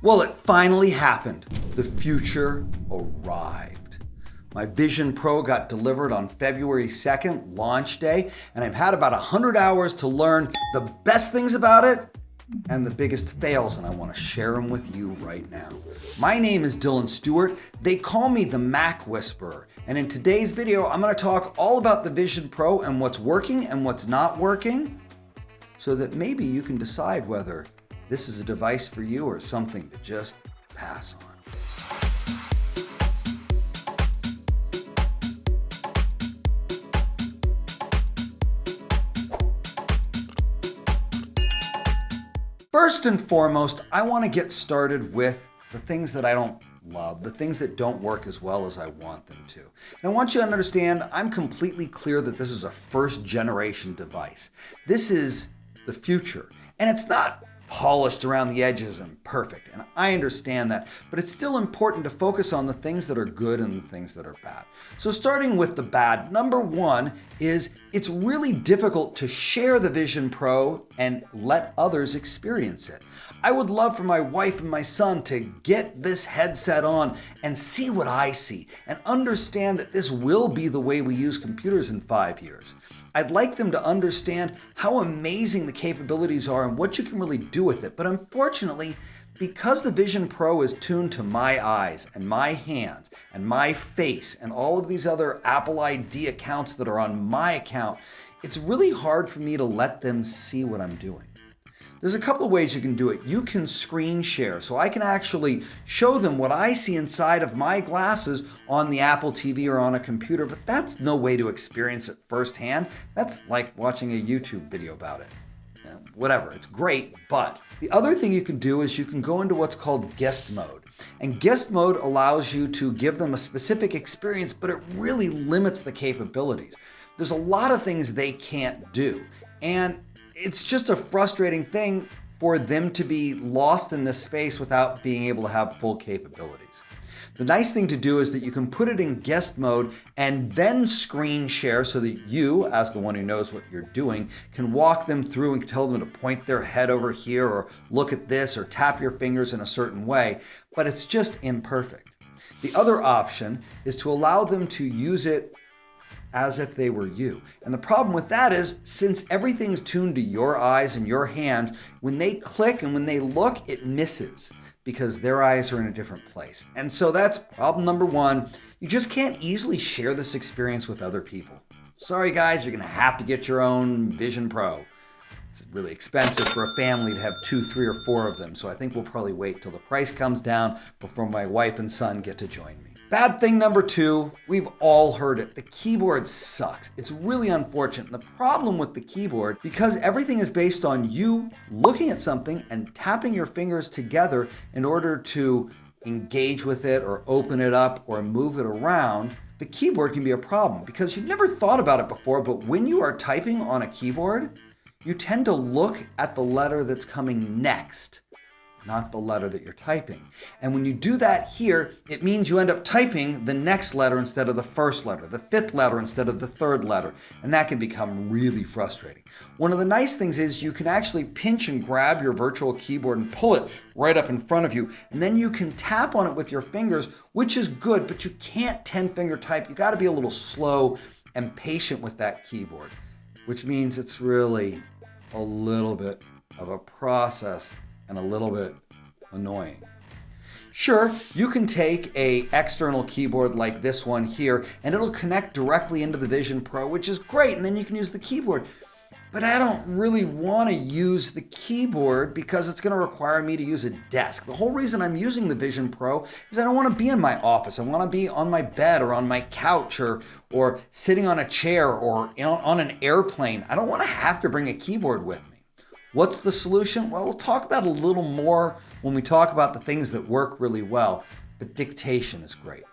Well, it finally happened. The future arrived. My Vision Pro got delivered on February 2nd, launch day, and I've had about 100 hours to learn the best things about it and the biggest fails, and I want to share them with you right now. My name is Dylan Stewart. They call me the MacWhisperer, and in today's video, I'm going to talk all about the Vision Pro and what's working and what's not working, so that maybe you can decide whether this is a device for you or something to just pass on. First and foremost, I want to get started with the things that I don't love, the things that don't work as well as I want them to. And I want you to understand, I'm completely clear that this is a first generation device. This is the future, and it's not polished around the edges and perfect, and I understand that, but it's still important to focus on the things that are good and the things that are bad. So starting with the bad, number one is it's really difficult to share the Vision Pro and let others experience it. I would love for my wife and my son to get this headset on and see what I see and understand that this will be the way we use computers in 5 years. I'd like them to understand how amazing the capabilities are and what you can really do with it. But unfortunately, because the Vision Pro is tuned to my eyes and my hands and my face and all of these other Apple ID accounts that are on my account, it's really hard for me to let them see what I'm doing. There's a couple of ways you can do it. You can screen share, so I can actually show them what I see inside of my glasses on the Apple TV or on a computer, but that's no way to experience it firsthand. That's like watching a YouTube video about it. Whatever, it's great, but the other thing you can do is you can go into what's called guest mode. And guest mode allows you to give them a specific experience, but it really limits the capabilities. There's a lot of things they can't do, and it's just a frustrating thing for them to be lost in this space without being able to have full capabilities. The nice thing to do is that you can put it in guest mode and then screen share so that you, as the one who knows what you're doing, can walk them through and tell them to point their head over here or look at this or tap your fingers in a certain way, but it's just imperfect. The other option is to allow them to use it as if they were you. And the problem with that is, since everything's tuned to your eyes and your hands, when they click and when they look, it misses because their eyes are in a different place. And so that's problem number one. You just can't easily share this experience with other people. Sorry guys, you're gonna have to get your own Vision Pro. It's really expensive for a family to have 2, 3, or 4 of them. So I think we'll probably wait till the price comes down before my wife and son get to join me. Bad thing number two, we've all heard it. The keyboard sucks. It's really unfortunate. And the problem with the keyboard, because everything is based on you looking at something and tapping your fingers together in order to engage with it or open it up or move it around, the keyboard can be a problem because you've never thought about it before, but when you are typing on a keyboard, you tend to look at the letter that's coming next, not the letter that you're typing. And when you do that here, it means you end up typing the next letter instead of the first letter, the 5th letter instead of the 3rd letter, and that can become really frustrating. One of the nice things is you can actually pinch and grab your virtual keyboard and pull it right up in front of you, and then you can tap on it with your fingers, which is good, but you can't 10-finger type. You gotta be a little slow and patient with that keyboard, which means it's really a little bit of a process and a little bit annoying. Sure, you can take an external keyboard like this one here and it'll connect directly into the Vision Pro, which is great, and then you can use the keyboard. But I don't really want to use the keyboard because it's going to require me to use a desk. The whole reason I'm using the Vision Pro is I don't want to be in my office. I want to be on my bed or on my couch or sitting on a chair or on an airplane. I don't want to have to bring a keyboard with me. What's the solution? Well, we'll talk about it a little more when we talk about the things that work really well, but dictation is great.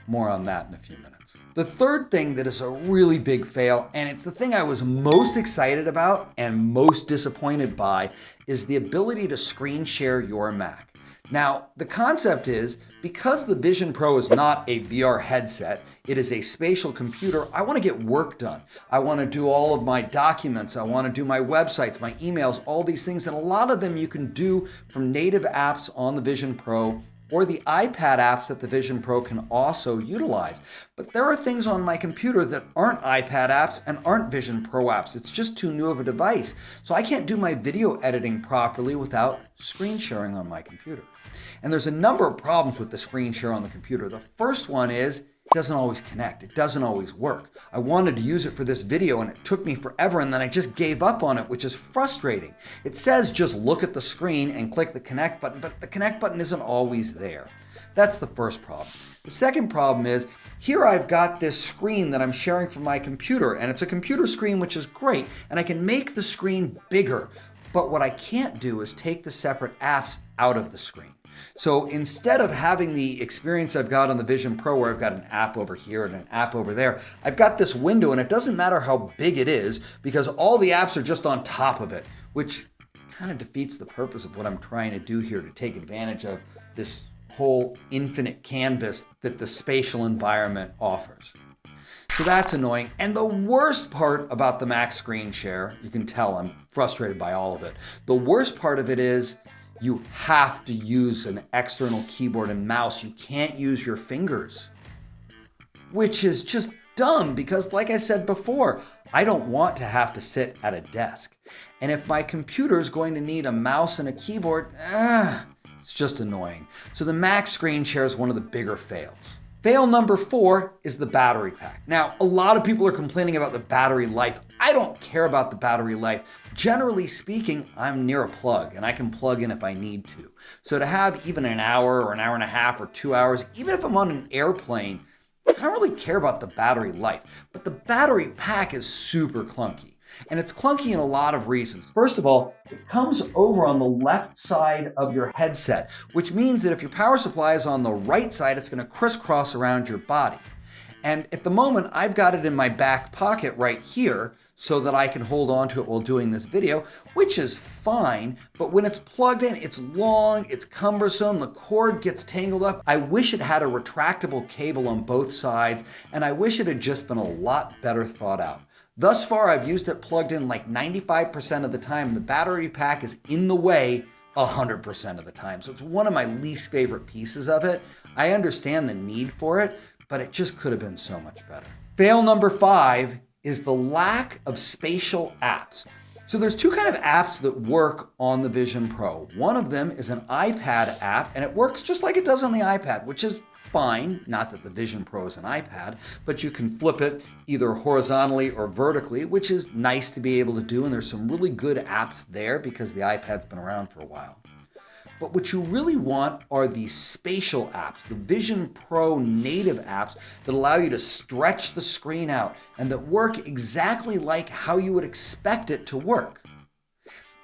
More on that in a few minutes. The third thing that is a really big fail, and it's the thing I was most excited about and most disappointed by, is the ability to screen share your Mac. Now, the concept is, because the Vision Pro is not a VR headset, it is a spatial computer, I want to get work done. I want to do all of my documents, I want to do my websites, my emails, all these things, and a lot of them you can do from native apps on the Vision Pro or the iPad apps that the Vision Pro can also utilize. But there are things on my computer that aren't iPad apps and aren't Vision Pro apps. It's just too new of a device. So I can't do my video editing properly without screen sharing on my computer. And there's a number of problems with the screen share on the computer. The first one is it doesn't always connect. It doesn't always work. I wanted to use it for this video and it took me forever, and then I just gave up on it, which is frustrating. It says just look at the screen and click the connect button, but the connect button isn't always there. That's the first problem. The second problem is here I've got this screen that I'm sharing from my computer, and it's a computer screen, which is great, and I can make the screen bigger. But what I can't do is take the separate apps out of the screen. So instead of having the experience I've got on the Vision Pro where I've got an app over here and an app over there, I've got this window, and it doesn't matter how big it is because all the apps are just on top of it, which kind of defeats the purpose of what I'm trying to do here, to take advantage of this whole infinite canvas that the spatial environment offers. So that's annoying. And the worst part about the Mac screen share, you can tell I'm frustrated by all of it. The worst part of it is you have to use an external keyboard and mouse. You can't use your fingers, which is just dumb because, like I said before, I don't want to have to sit at a desk. And if my computer is going to need a mouse and a keyboard, it's just annoying. So the Mac screen share is one of the bigger fails. Fail number 4 is the battery pack. Now, a lot of people are complaining about the battery life. I don't care about the battery life. Generally speaking, I'm near a plug and I can plug in if I need to. So to have even an hour or an hour and a half or 2 hours, even if I'm on an airplane, I don't really care about the battery life. But the battery pack is super clunky. And it's clunky in a lot of reasons. First of all, it comes over on the left side of your headset, which means that if your power supply is on the right side, it's going to crisscross around your body. And at the moment, I've got it in my back pocket right here so that I can hold on to it while doing this video, which is fine. But when it's plugged in, it's long, it's cumbersome, the cord gets tangled up. I wish it had a retractable cable on both sides, and I wish it had just been a lot better thought out. Thus far, I've used it plugged in like 95% of the time. The battery pack is in the way 100% of the time. So it's one of my least favorite pieces of it. I understand the need for it, but it just could have been so much better. Fail number 5 is the lack of spatial apps. So there's two kind of apps that work on the Vision Pro. One of them is an iPad app, and it works just like it does on the iPad, which is fine. Not that the Vision Pro is an iPad, but you can flip it either horizontally or vertically, which is nice to be able to do. And there's some really good apps there because the iPad's been around for a while. But what you really want are the spatial apps, the Vision Pro native apps that allow you to stretch the screen out and that work exactly like how you would expect it to work.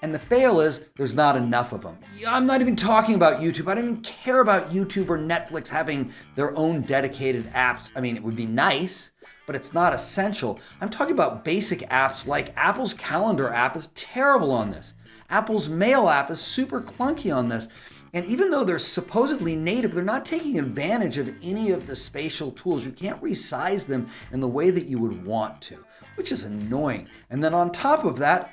And the fail is there's not enough of them. I'm not even talking about YouTube. I don't even care about YouTube or Netflix having their own dedicated apps. I mean, it would be nice, but it's not essential. I'm talking about basic apps like Apple's Calendar app is terrible on this. Apple's Mail app is super clunky on this. And even though they're supposedly native, they're not taking advantage of any of the spatial tools. You can't resize them in the way that you would want to, which is annoying. And then on top of that,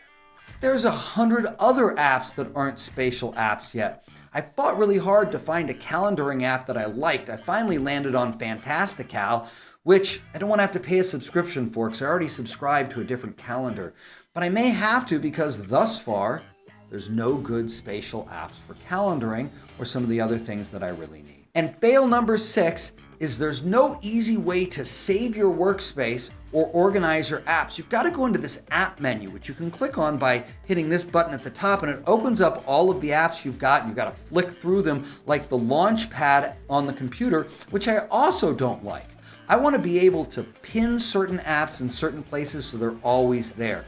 there's 100 other apps that aren't spatial apps yet. I fought really hard to find a calendaring app that I liked. I finally landed on Fantastical, which I don't want to have to pay a subscription for because I already subscribed to a different calendar. But I may have to because thus far, there's no good spatial apps for calendaring or some of the other things that I really need. And fail number 6 is there's no easy way to save your workspace or organize your apps. You've got to go into this app menu, which you can click on by hitting this button at the top, and it opens up all of the apps you've got, and you've got to flick through them like the launch pad on the computer, which I also don't like. I want to be able to pin certain apps in certain places so they're always there.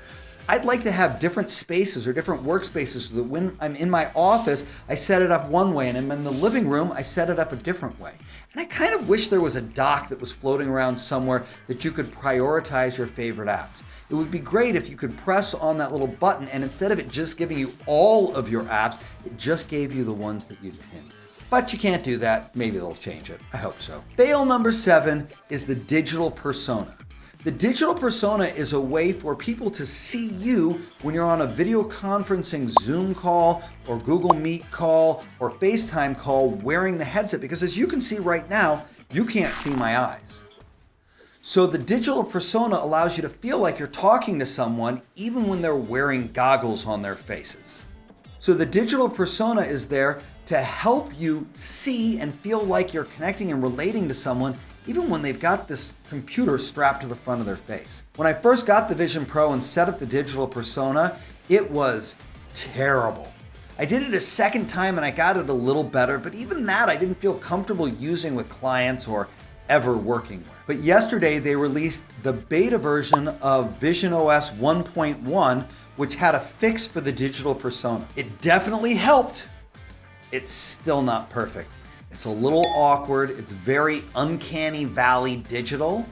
I'd like to have different spaces or different workspaces so that when I'm in my office, I set it up one way, and I'm in the living room, I set it up a different way. And I kind of wish there was a dock that was floating around somewhere that you could prioritize your favorite apps. It would be great if you could press on that little button, and instead of it just giving you all of your apps, it just gave you the ones that you'd pinned. But you can't do that. Maybe they'll change it. I hope so. Fail number 7 is the digital persona. The digital persona is a way for people to see you when you're on a video conferencing Zoom call or Google Meet call or FaceTime call wearing the headset, because as you can see right now, you can't see my eyes. So the digital persona allows you to feel like you're talking to someone even when they're wearing goggles on their faces. So the digital persona is there to help you see and feel like you're connecting and relating to someone even when they've got this computer strapped to the front of their face. When I first got the Vision Pro and set up the digital persona, it was terrible. I did it a second time and I got it a little better, but even that I didn't feel comfortable using with clients or ever working with. But yesterday they released the beta version of Vision OS 1.1, which had a fix for the digital persona. It definitely helped. It's still not perfect. It's a little awkward. It's very uncanny valley digital.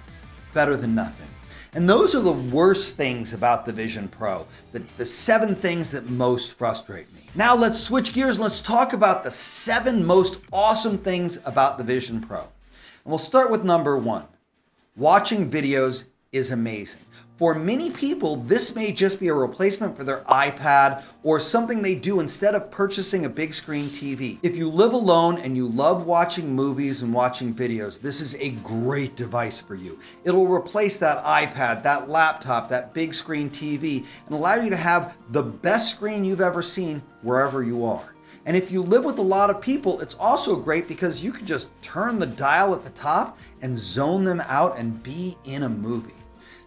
Better than nothing. And those are the worst things about the Vision Pro, the 7 things that most frustrate me. Now let's switch gears and let's talk about the 7 most awesome things about the Vision Pro. And we'll start with number 1. Watching videos is amazing. For many people, this may just be a replacement for their iPad or something they do instead of purchasing a big screen TV. If you live alone and you love watching movies and watching videos, this is a great device for you. It'll replace that iPad, that laptop, that big screen TV, and allow you to have the best screen you've ever seen wherever you are. And if you live with a lot of people, it's also great because you can just turn the dial at the top and zone them out and be in a movie.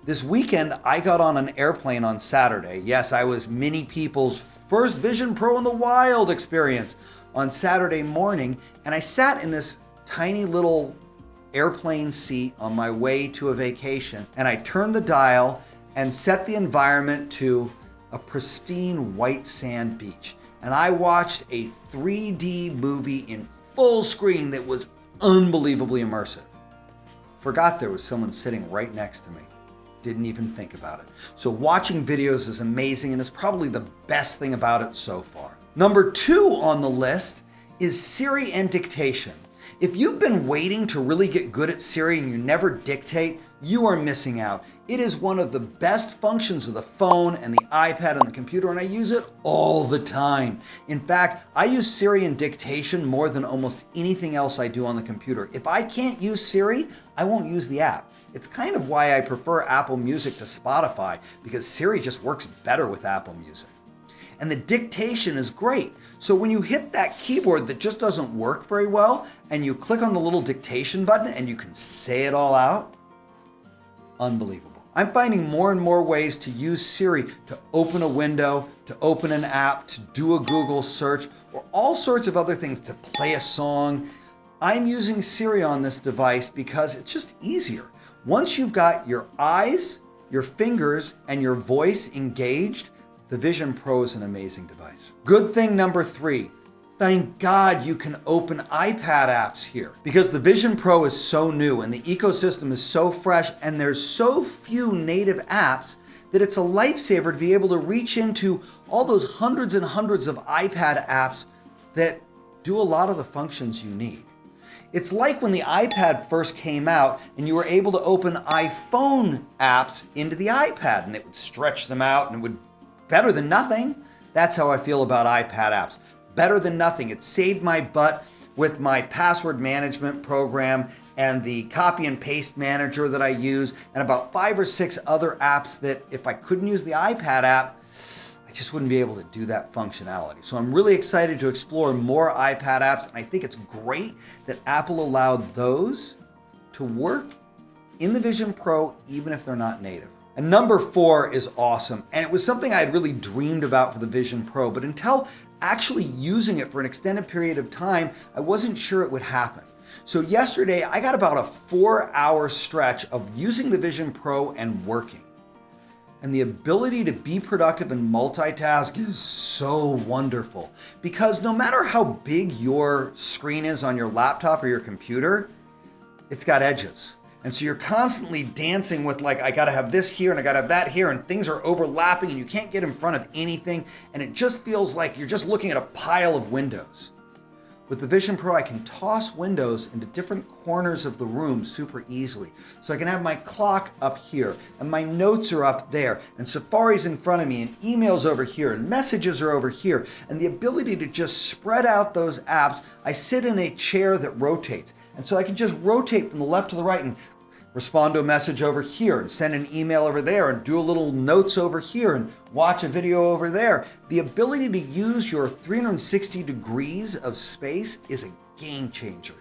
This weekend, I got on an airplane on Saturday. Yes, I was many people's first Vision Pro in the wild experience on Saturday morning, and I sat in this tiny little airplane seat on my way to a vacation, and I turned the dial and set the environment to a pristine white sand beach. And I watched a 3D movie in full screen that was unbelievably immersive. Forgot there was someone sitting right next to me. Didn't even think about it. So watching videos is amazing and it's probably the best thing about it so far. Number 2 on the list is Siri and Dictation. If you've been waiting to really get good at Siri and you never dictate, you are missing out. It is one of the best functions of the phone and the iPad and the computer, and I use it all the time. In fact, I use Siri and Dictation more than almost anything else I do on the computer. If I can't use Siri, I won't use the app. It's kind of why I prefer Apple Music to Spotify, because Siri just works better with Apple Music. And the dictation is great. So when you hit that keyboard that just doesn't work very well, and you click on the little dictation button and you can say it all out, unbelievable. I'm finding more and more ways to use Siri to open a window, to open an app, to do a Google search, or all sorts of other things, to play a song. I'm using Siri on this device because it's just easier. Once you've got your eyes, your fingers, and your voice engaged, the Vision Pro is an amazing device. Good thing number 3, thank God you can open iPad apps here, because the Vision Pro is so new and the ecosystem is so fresh and there's so few native apps that it's a lifesaver to be able to reach into all those hundreds and hundreds of iPad apps that do a lot of the functions you need. It's like when the iPad first came out and you were able to open iPhone apps into the iPad and it would stretch them out and it would, better than nothing. That's how I feel about iPad apps. Better than nothing. It saved my butt with my password management program and the copy and paste manager that I use and about 5 or 6 other apps that if I couldn't use the iPad app, I just wouldn't be able to do that functionality. So I'm really excited to explore more iPad apps, and I think it's great that Apple allowed those to work in the Vision Pro even if they're not native. And number 4 is awesome, and it was something I had really dreamed about for the Vision Pro, but until actually using it for an extended period of time, I wasn't sure it would happen. So yesterday, I got about a 4-hour stretch of using the Vision Pro and working. And the ability to be productive and multitask is so wonderful, because no matter how big your screen is on your laptop or your computer, it's got edges. And so you're constantly dancing with like, I gotta have this here and I gotta have that here, and things are overlapping and you can't get in front of anything. And it just feels like you're just looking at a pile of windows. With the Vision Pro, I can toss windows into different corners of the room super easily. So I can have my clock up here, and my notes are up there, and Safari's in front of me, and emails over here, and messages are over here, and the ability to just spread out those apps. I sit in a chair that rotates, and so I can just rotate from the left to the right and respond to a message over here and send an email over there and do a little notes over here and watch a video over there. The ability to use your 360 degrees of space is a game changer.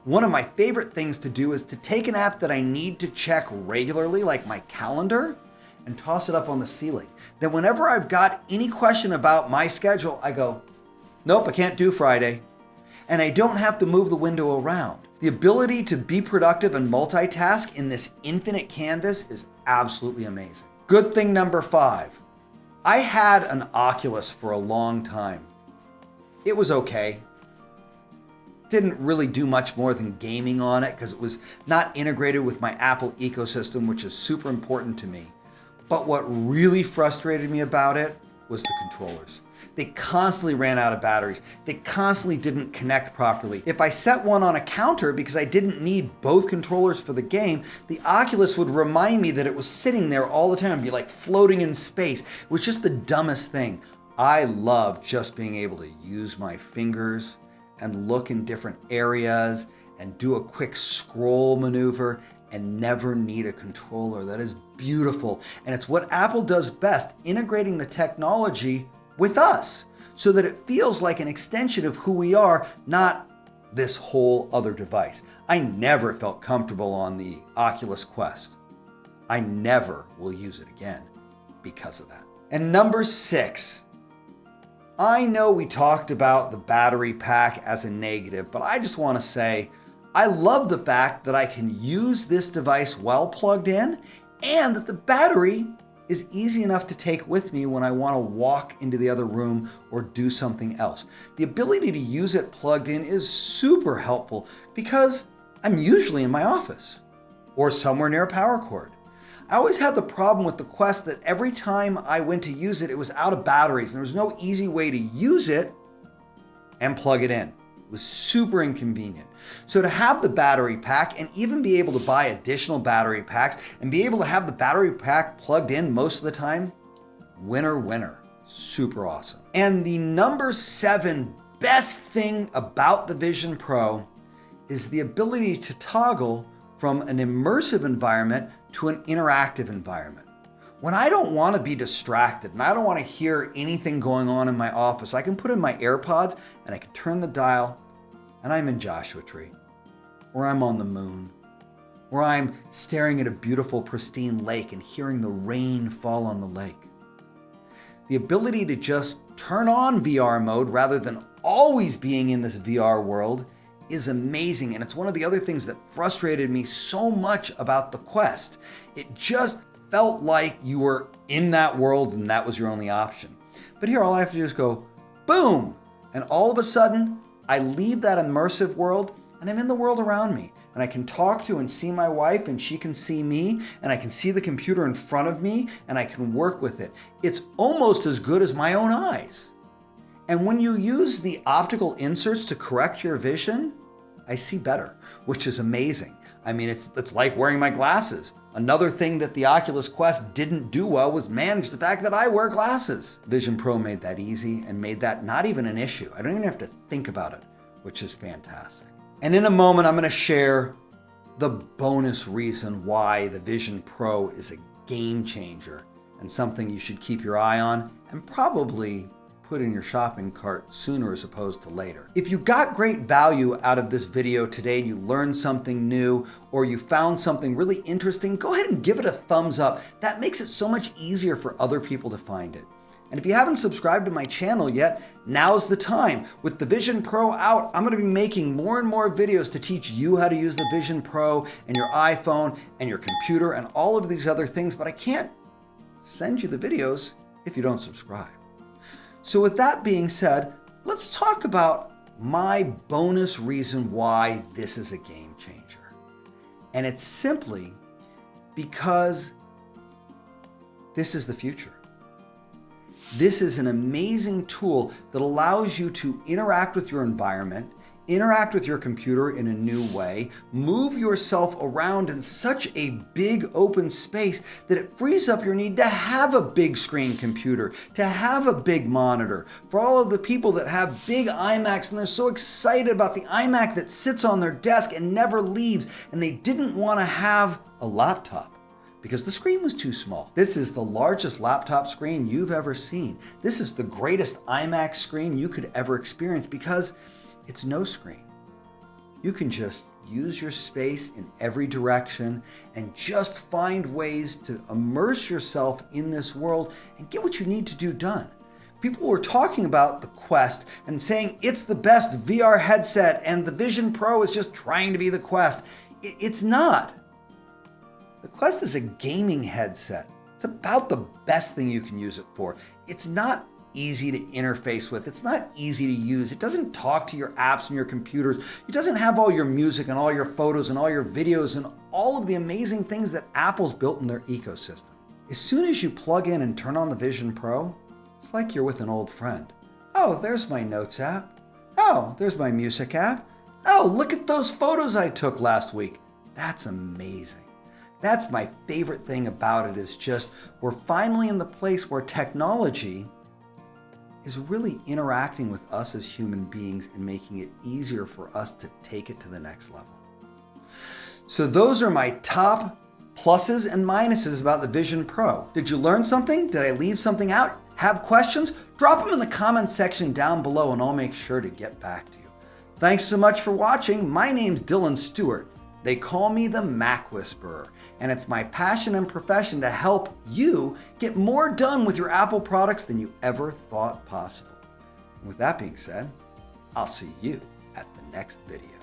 One of my favorite things to do is to take an app that I need to check regularly, like my calendar, and toss it up on the ceiling. Then whenever I've got any question about my schedule, I go, nope, I can't do Friday. And I don't have to move the window around. The ability to be productive and multitask in this infinite canvas is absolutely amazing. Good thing number 5. I had an Oculus for a long time. It was okay. Didn't really do much more than gaming on it because it was not integrated with my Apple ecosystem, which is super important to me. But what really frustrated me about it was the controllers. They constantly ran out of batteries. They constantly didn't connect properly. If I set one on a counter because I didn't need both controllers for the game, the Oculus would remind me that it was sitting there all the time and be like floating in space. It was just the dumbest thing. I love just being able to use my fingers and look in different areas and do a quick scroll maneuver and never need a controller. That is beautiful. And it's what Apple does best, integrating the technology with us so that it feels like an extension of who we are, not this whole other device. I never felt comfortable on the Oculus Quest. I never will use it again because of that. And number 6, I know we talked about the battery pack as a negative, but I just want to say I love the fact that I can use this device while plugged in and that the battery is easy enough to take with me when I want to walk into the other room or do something else. The ability to use it plugged in is super helpful because I'm usually in my office or somewhere near a power cord. I always had the problem with the Quest that every time I went to use it, it was out of batteries and there was no easy way to use it and plug it in. It was super inconvenient. So to have the battery pack and even be able to buy additional battery packs and be able to have the battery pack plugged in most of the time, winner, winner. Super awesome. And the number 7 best thing about the Vision Pro is the ability to toggle from an immersive environment to an interactive environment. When I don't want to be distracted and I don't want to hear anything going on in my office, I can put in my AirPods and I can turn the dial and I'm in Joshua Tree, or I'm on the moon, or I'm staring at a beautiful pristine lake and hearing the rain fall on the lake. The ability to just turn on VR mode rather than always being in this VR world is amazing. And it's one of the other things that frustrated me so much about the Quest. It just felt like you were in that world and that was your only option. But here, all I have to do is go, boom, and all of a sudden, I leave that immersive world and I'm in the world around me. And I can talk to and see my wife and she can see me and I can see the computer in front of me and I can work with it. It's almost as good as my own eyes. And when you use the optical inserts to correct your vision, I see better, which is amazing. I mean, it's like wearing my glasses. Another thing that the Oculus Quest didn't do well was manage the fact that I wear glasses. Vision Pro made that easy and made that not even an issue. I don't even have to think about it, which is fantastic. And in a moment, I'm going to share the bonus reason why the Vision Pro is a game changer and something you should keep your eye on and probably put in your shopping cart sooner as opposed to later. If you got great value out of this video today and you learned something new or you found something really interesting, go ahead and give it a thumbs up. That makes it so much easier for other people to find it. And if you haven't subscribed to my channel yet, now's the time. With the Vision Pro out, I'm going to be making more and more videos to teach you how to use the Vision Pro and your iPhone and your computer and all of these other things, but I can't send you the videos if you don't subscribe. So with that being said, let's talk about my bonus reason why this is a game changer. And it's simply because this is the future. This is an amazing tool that allows you to interact with your environment interact with your computer in a new way, move yourself around in such a big open space that it frees up your need to have a big screen computer, to have a big monitor. For all of the people that have big iMacs and they're so excited about the iMac that sits on their desk and never leaves, and they didn't want to have a laptop because the screen was too small. This is the largest laptop screen you've ever seen. This is the greatest iMac screen you could ever experience because it's no screen. You can just use your space in every direction and just find ways to immerse yourself in this world and get what you need to do done. People were talking about the Quest and saying it's the best VR headset and the Vision Pro is just trying to be the Quest. It's not. The Quest is a gaming headset. It's about the best thing you can use it for. It's not easy to interface with. It's not easy to use. It doesn't talk to your apps and your computers. It doesn't have all your music and all your photos and all your videos and all of the amazing things that Apple's built in their ecosystem. As soon as you plug in and turn on the Vision Pro, it's like you're with an old friend. Oh, there's my Notes app. Oh, there's my Music app. Oh, look at those photos I took last week. That's amazing. That's my favorite thing about it is just we're finally in the place where technology is really interacting with us as human beings and making it easier for us to take it to the next level. So those are my top pluses and minuses about the Vision Pro. Did you learn something? Did I leave something out? Have questions? Drop them in the comments section down below and I'll make sure to get back to you. Thanks so much for watching. My name's Dylan Stewart. They call me the MacWhisperer, and it's my passion and profession to help you get more done with your Apple products than you ever thought possible. And with that being said, I'll see you at the next video.